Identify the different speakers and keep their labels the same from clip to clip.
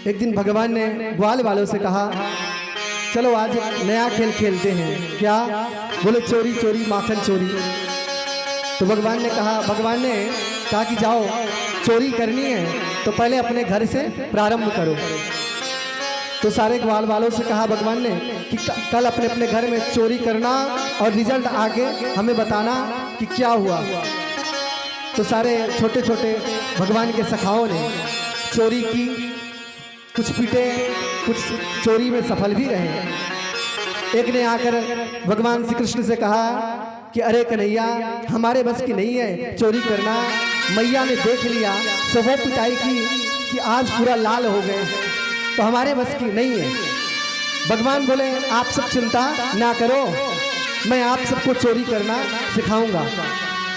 Speaker 1: एक दिन भगवान ने ग्वाल वालों से कहा, चलो आज एक नया खेल खेलते हैं। क्या? बोले चोरी चोरी माखन चोरी। तो भगवान ने कहा कि जाओ चोरी करनी है तो पहले अपने घर से प्रारंभ करो। तो सारे ग्वाल वालों से कहा भगवान ने कि कल अपने अपने घर में चोरी करना और रिजल्ट आके हमें बताना कि क्या हुआ। तो सारे छोटे छोटे भगवान के सखाओं ने चोरी की, कुछ पीटे, कुछ चोरी में सफल भी रहे। एक ने आकर भगवान श्री कृष्ण से कहा कि अरे कन्हैया, हमारे बस की नहीं है चोरी करना। मैया ने देख लिया, सब वो पिटाई की कि आज पूरा लाल हो गए, तो हमारे बस की नहीं है। भगवान बोले आप सब चिंता ना करो, मैं आप सबको चोरी करना सिखाऊंगा।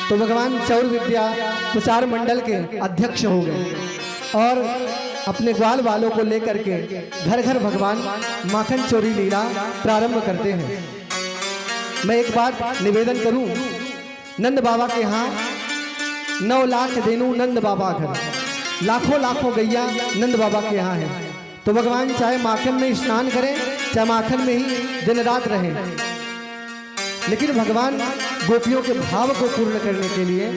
Speaker 1: तो भगवान चौर विद्या प्रचार मंडल के अध्यक्ष हो गए और अपने ग्वाल वालों को लेकर के घर घर भगवान माखन चोरी लीला प्रारंभ करते हैं। मैं एक बात निवेदन करूं, नंद बाबा के यहाँ 9 लाख देनू नंद बाबा घर, लाखों लाखों गैया नंद बाबा के यहाँ है। तो भगवान चाहे माखन में स्नान करें, चाहे माखन में ही दिन रात रहें, लेकिन भगवान गोपियों के भाव को पूर्ण करने के लिए,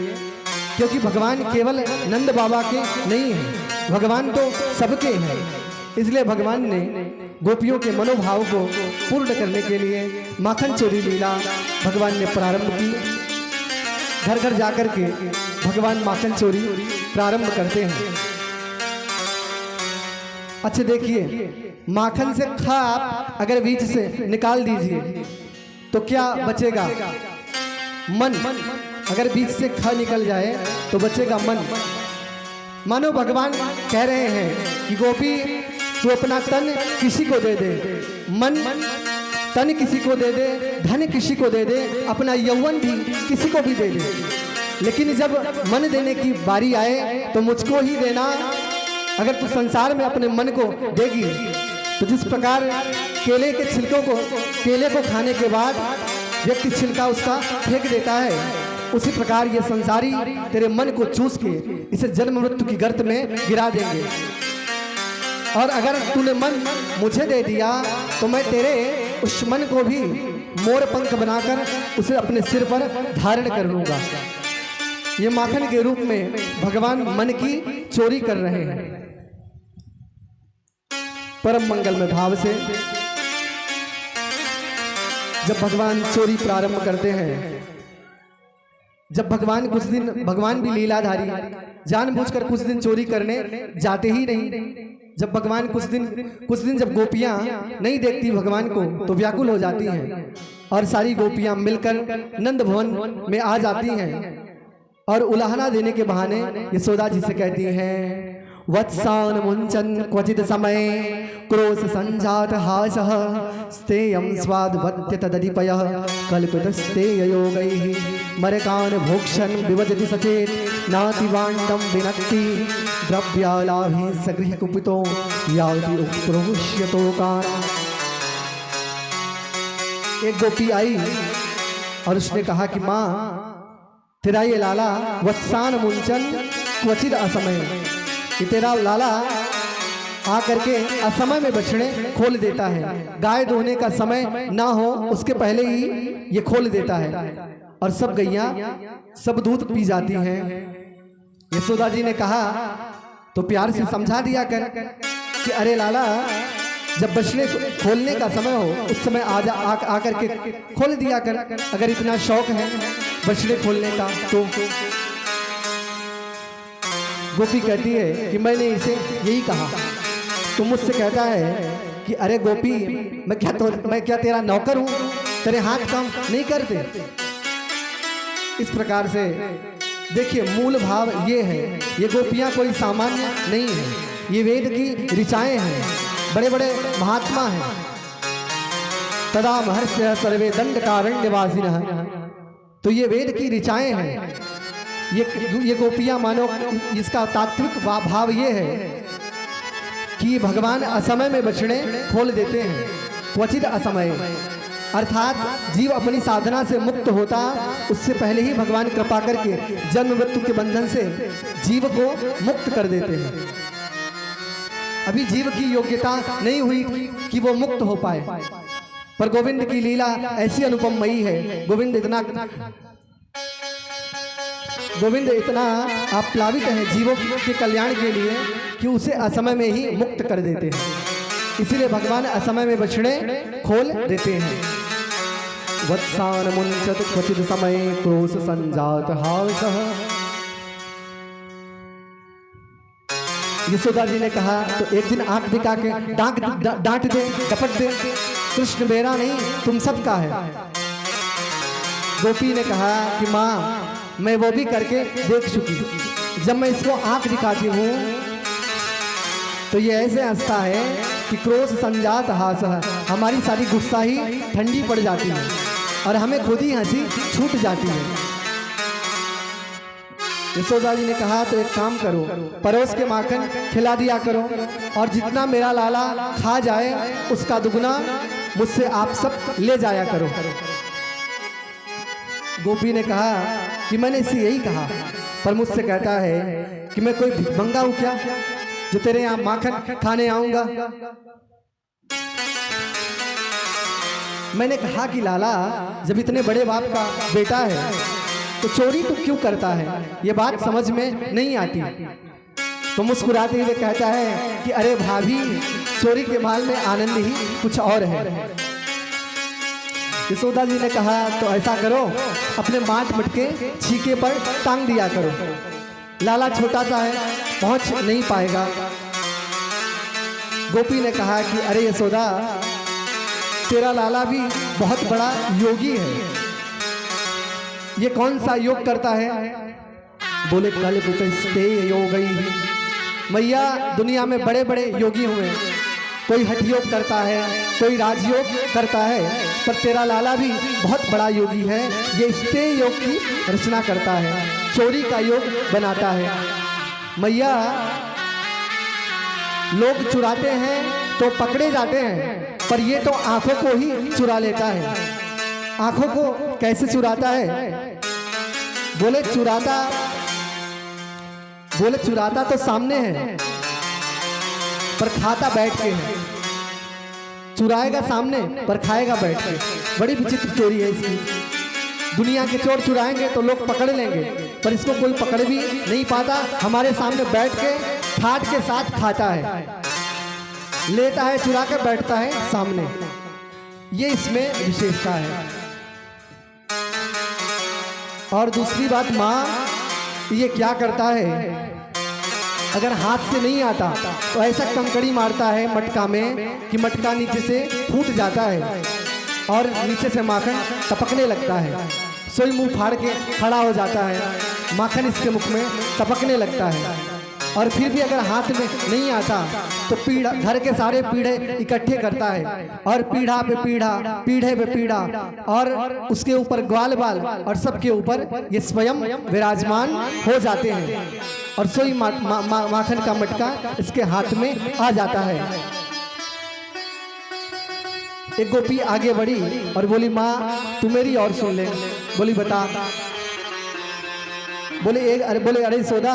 Speaker 1: क्योंकि भगवान केवल नंद बाबा के नहीं है, भगवान तो सबके हैं, इसलिए भगवान ने गोपियों के मनोभाव को पूर्ण करने के लिए माखन चोरी लीला भगवान ने प्रारंभ की। घर घर जाकर के भगवान माखन चोरी प्रारंभ करते हैं। अच्छा देखिए, माखन से खा आप अगर बीच से निकाल दीजिए तो क्या बचेगा? मन। अगर बीच से खा निकल जाए तो बचेगा मन। मानो भगवान कह रहे हैं कि गोपी तू अपना तन किसी को दे दे, मन तन किसी को दे दे, धन किसी को दे दे, अपना यौवन भी किसी को भी दे दे, लेकिन जब मन देने की बारी आए तो मुझको ही देना। अगर तू संसार में अपने मन को देगी तो जिस प्रकार केले के छिलकों को, केले को खाने के बाद व्यक्ति छिलका उसका फेंक देता है, उसी प्रकार ये संसारी तेरे मन को चूस के इसे जन्म मृत्यु की गर्त में गिरा देंगे। और अगर तूने मन मुझे दे दिया तो मैं तेरे उस मन को भी मोर पंख बनाकर उसे अपने सिर पर धारण कर लूंगा। ये माखन के रूप में भगवान मन की चोरी कर रहे हैं। परम मंगल में भाव से जब भगवान चोरी प्रारंभ करते हैं, जब भगवान कुछ दिन, भगवान भी लीलाधारी, जानबूझकर कुछ दिन चोरी करने जाते ही नहीं। जब भगवान कुछ दिन जब गोपियां नहीं देखती भगवान को तो व्याकुल हो जाती हैं और सारी गोपियां मिलकर नंद भवन में आ जाती हैं और उलाहना देने के बहाने यशोदा जी से कहती हैं, वत्सान मुंचन क्वचित समय क्रोश संजात हासः स्तेयं स्वाद्वत्य तदधिपयः कल्पितस्तेययोगैः मरकान् भोक्षन् विभजति सचेत नातिवाण्डं विनक्ति द्रव्यालाभे सगृह्य कुपितो यावति उपक्रोश्यतोकार। एक गोपी आई और उसने कहा कि माँ, तेरा ये लाला वत्सान मुंचन क्वचित असमय, कि तेरा लाला आकर के असमय में बछड़े खोल देता है, गाय दोहने का समय ना हो उसके पहले ही ये खोल देता है और सब गैया सब दूध पी जाती हैं। यशोदा जी ने कहा तो प्यार से समझा दिया कर कि अरे लाला, जब बछड़े खोलने का समय हो उस समय आकर के खोल दिया कर, अगर इतना शौक है बछड़े खोलने का तो। गोपी कहती है कि मैंने इसे यही कहा, तो मुझसे कहता है कि अरे गोपी, मैं क्या तेरा नौकर हूं, तेरे हाथ काम नहीं करते। इस प्रकार से देखिए, मूल भाव ये है, ये गोपियां कोई सामान्य नहीं है, ये वेद की ऋचाएं हैं, बड़े बड़े महात्मा हैं। तदा महर्षयः सर्वे दंडकारण्यवासिनः, तो ये वेद की ऋचाएं हैं। ये गोपियां मानो, इसका तात्विक भाव ये है कि भगवान असमय में बछड़े खोल देते हैं, क्वचित असमय, अर्थात जीव अपनी साधना से मुक्त होता उससे पहले ही भगवान कृपा करके जन्म मृत्यु के बंधन से जीव को मुक्त कर देते हैं। अभी जीव की योग्यता नहीं हुई कि वो मुक्त हो पाए। पर गोविंद की लीला ऐसी अनुपमयी है, गोविंद इतना आप्लावित है जीवों के कल्याण के लिए कि उसे असमय में ही मुक्त कर देते हैं। इसीलिए भगवान असमय में बछड़े खोल देते हैं। वत्सान मुंचत क्वचित समय क्रोश संजात हावसः। यशोदा जी ने कहा तो एक दिन आंख दिखा के डांट दे, डपट दे, कृष्ण मेरा नहीं तुम सबका है। गोपी ने कहा कि माँ मैं वो भी करके देख चुकी, जब मैं इसको आंख दिखाती हूँ तो ये ऐसे हंसता है कि क्रोध संजात हास, हमारी सारी गुस्सा ही ठंडी पड़ जाती है और हमें खुद ही हंसी छूट जाती है। यशोदा जी ने कहा तो एक काम करो, परोस के माखन खिला दिया करो और जितना मेरा लाला खा जाए उसका दुगना मुझसे आप सब ले जाया करो। गोपी ने कहा कि मैंने इसे यही कहा, पर मुझसे कहता है कि मैं कोई भिखमंगा हूं क्या जो तेरे यहाँ माखन खाने आऊंगा। मैंने कहा कि लाला जब इतने बड़े बाप का बेटा है तो चोरी तो क्यों करता है, ये बात समझ में नहीं आती। तो मुस्कुराते हुए कहता है कि अरे भाभी चोरी के माल में आनंद ही कुछ और है। यशोदा जी ने कहा तो ऐसा करो अपने माट मटके छीके पर टांग दिया करो, लाला छोटा सा है पहुंच नहीं पाएगा। गोपी ने कहा कि अरे यशोदा तेरा लाला भी बहुत बड़ा योगी है, ये कौन सा योग करता है। बोले कल्पते योगी, मैया दुनिया में बड़े बड़े योगी हुए, कोई हठ योग करता है, कोई राजयोग करता है, पर तेरा लाला भी बहुत बड़ा योगी है, ये स्तेय योग की रचना करता है, चोरी का योग बनाता है। मैया लोग चुराते हैं तो पकड़े जाते हैं, पर ये तो आंखों को ही चुरा लेता है। आंखों को कैसे चुराता है। बोले चुराता तो सामने है पर खाता बैठ के है। चुराएगा सामने पर खाएगा बैठ के। बड़ी विचित्र चोरी है इसकी। दुनिया के चोर चुराएंगे तो लोग पकड़ लेंगे, पर इसको कोई पकड़ भी नहीं पाता, हमारे सामने बैठ के ठाठ के साथ खाता है, लेता है चुरा के बैठता है सामने। ये इसमें विशेषता है। और दूसरी बात माँ ये क्या करता है, अगर हाथ से नहीं आता तो ऐसा कंकड़ी मारता है मटका में कि मटका नीचे से फूट जाता है और नीचे से माखन टपकने लगता है। सोई मुंह फाड़ के खड़ा हो जाता है, माखन इसके मुख में टपकने लगता है। और फिर भी अगर हाथ में नहीं आता तो पीढ़ा, घर के सारे पीढ़े इकट्ठे करता है और पीढ़ा पे पीढ़ा, पीढ़े पे पीढ़ा, और उसके ऊपर ग्वाल बाल और सबके ऊपर ये स्वयं विराजमान हो जाते हैं और सोई माखन का मटका इसके हाथ में आ जाता है। एक गोपी आगे बढ़ी और बोली माँ तू मेरी और सुन ले। बोली बता। बोले अरे यशोदा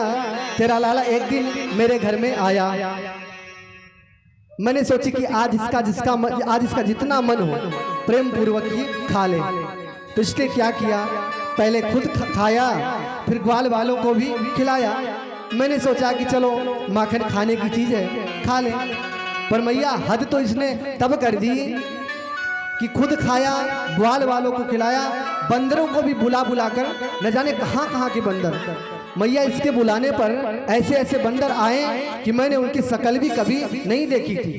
Speaker 1: तेरा लाला एक दिन मेरे घर में आया, मैंने सोची कि आज इसका जितना मन हो प्रेम पूर्वक ही खा ले। तो इसने क्या किया, पहले खुद खाया फिर ग्वाल वालों को भी खिलाया। मैंने सोचा कि चलो माखन खाने की चीज है खा ले, पर मैया हद तो इसने तब कर दी कि खुद खाया, ग्वाल वालों को खिलाया, बंदरों को भी बुला कर, न जाने कहाँ कहाँ के बंदर। मैया इसके बुलाने पर ऐसे ऐसे बंदर आए कि मैंने उनकी शकल भी कभी नहीं देखी थी।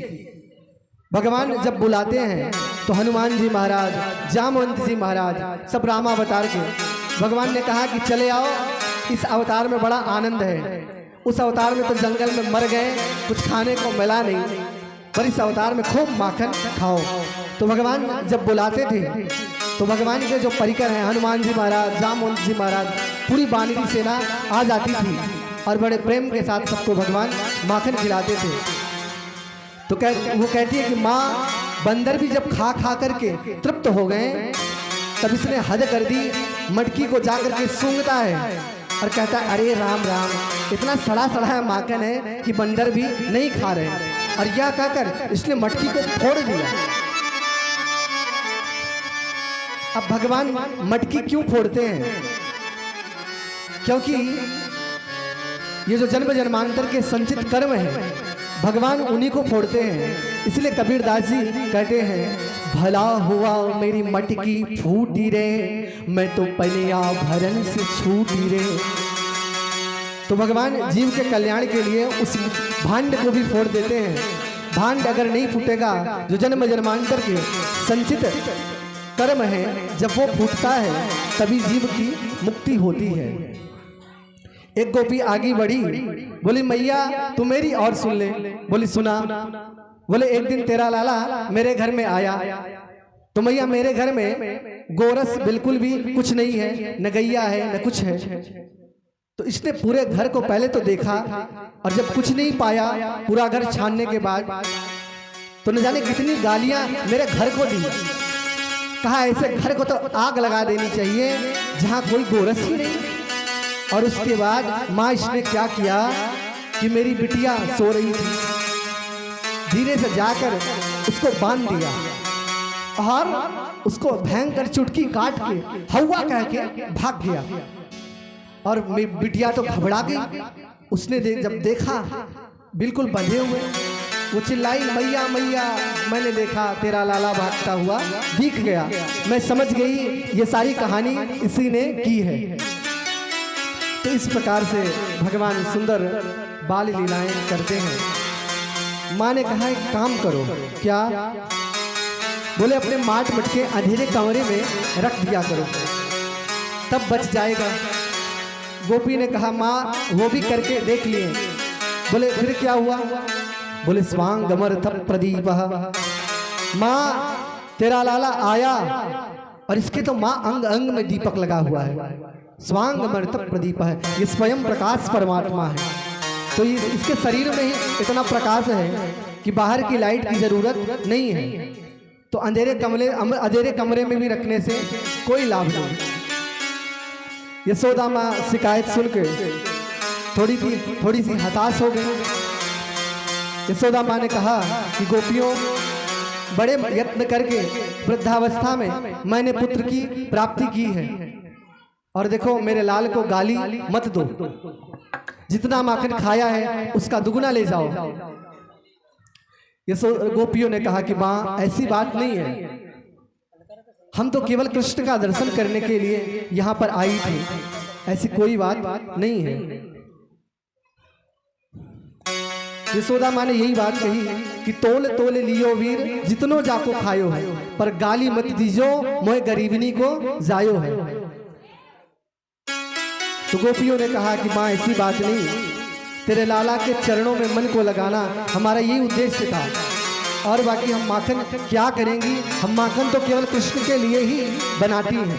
Speaker 1: भगवान जब बुलाते हैं तो हनुमान जी महाराज, जामवंत जी महाराज सब रामावतार के, भगवान ने कहा कि चले आओ, इस अवतार में बड़ा आनंद है। उस अवतार में तो जंगल में मर गए, कुछ खाने को मिला नहीं, पर इस अवतार में खूब माखन खाओ। तो भगवान जब बुलाते थे तो भगवान के जो परिकर हैं हनुमान जी महाराज, जामवंत जी महाराज, पूरी वानरी सेना आ जाती थी और बड़े प्रेम के साथ सबको भगवान माखन खिलाते थे। तो वो कहती है कि माँ बंदर भी जब खा करके तृप्त हो गए तब इसने हद कर दी, मटकी को जा करके सूंघता है और कहता है अरे राम राम, इतना सड़ा सड़ा माखन है कि बंदर भी नहीं खा रहे। और यह कहकर इसने मटकी को फोड़ दिया। अब भगवान मटकी क्यों फोड़ते हैं? क्योंकि ये जो जन्म जन्मांतर के संचित कर्म है, भगवान उन्हीं को फोड़ते हैं। इसलिए कबीरदास जी कहते हैं, भला हुआ मेरी मटकी फूटी रे, मैं तो पनिया भरन से छूटी रे। तो भगवान जीव के कल्याण के लिए उस भांड को भी फोड़ देते हैं। भांड अगर नहीं फूटेगा, जो जन्म जन्मांतर के संचित कर्म है, जब वो फूटता है तभी जीव की मुक्ति होती है। एक गोपी आगे बढ़ी, बोली मैया तू मेरी और सुन ले। बोली सुना। बोले एक दिन तेरा लाला मेरे घर में आया, तो मैया मेरे घर में गोरस बिल्कुल भी कुछ नहीं है, न गैया है न कुछ है। तो इसने पूरे घर को पहले तो देखा, और जब कुछ नहीं पाया पूरा घर छानने के बाद, तो न जाने कितनी गालियां मेरे घर को दी। कहा ऐसे घर को तो आग लगा देनी चाहिए जहां कोई गोरस ही नहीं। और उसके बाद माँ इसने क्या किया कि मेरी बिटिया सो रही थी, धीरे से जाकर उसको बांध दिया और उसको भयंकर चुटकी काट के हवा कह के भाग गया। और मेरी बिटिया तो घबरा गई। उसने जब देखा बिल्कुल बंधे हुए, वो चिल्लाई मैया मैया, मैंने देखा तेरा लाला भागता हुआ दिख गया। मैं समझ गई ये सारी कहानी इसी ने की है। तो इस प्रकार से भगवान सुंदर बाल लीलाएं करते हैं। माँ ने कहा एक काम करो। क्या? बोले अपने माट मटके अंधेरे कमरे में रख दिया करो, तब बच जाएगा। गोपी ने कहा माँ वो भी करके देख लिए। बोले फिर क्या हुआ? बोले स्वांगमर्थ प्रदीप। माँ तेरा लाला आया और इसके तो माँ अंग अंग में दीपक लगा हुआ है। स्वांगमर्थ प्रदीप है, ये स्वयं प्रकाश परमात्मा है। तो इसके शरीर में ही इतना प्रकाश है कि बाहर की लाइट की जरूरत नहीं है। तो अंधेरे कमरे में भी रखने से कोई लाभ नहीं। यशोदा माँ शिकायत सुनकर थोड़ी सी हताश हो गई। यशोदा माँ ने कहा कि गोपियों, बड़े यत्न करके वृद्धावस्था में मैंने पुत्र की प्राप्ति की है, और देखो मेरे लाल को गाली मत दो। जितना माखन खाया है उसका दुगुना ले जाओ। गोपियों ने कहा कि माँ ऐसी बात नहीं है, हम तो केवल कृष्ण का दर्शन करने के लिए यहाँ पर आई थी, ऐसी कोई बात नहीं है। यशोदा माँ ने यही बात कही कि तोल तोल लियो वीर जितनो जाको खायो है, पर गाली मत दीजो मोए गरीबनी को जायो है। तो गोपियों ने कहा कि माँ ऐसी बात नहीं, तेरे लाला के चरणों में मन को लगाना हमारा यही उद्देश्य था, और बाकी हम माखन क्या करेंगी, हम माखन तो केवल कृष्ण के लिए ही बनाती हैं।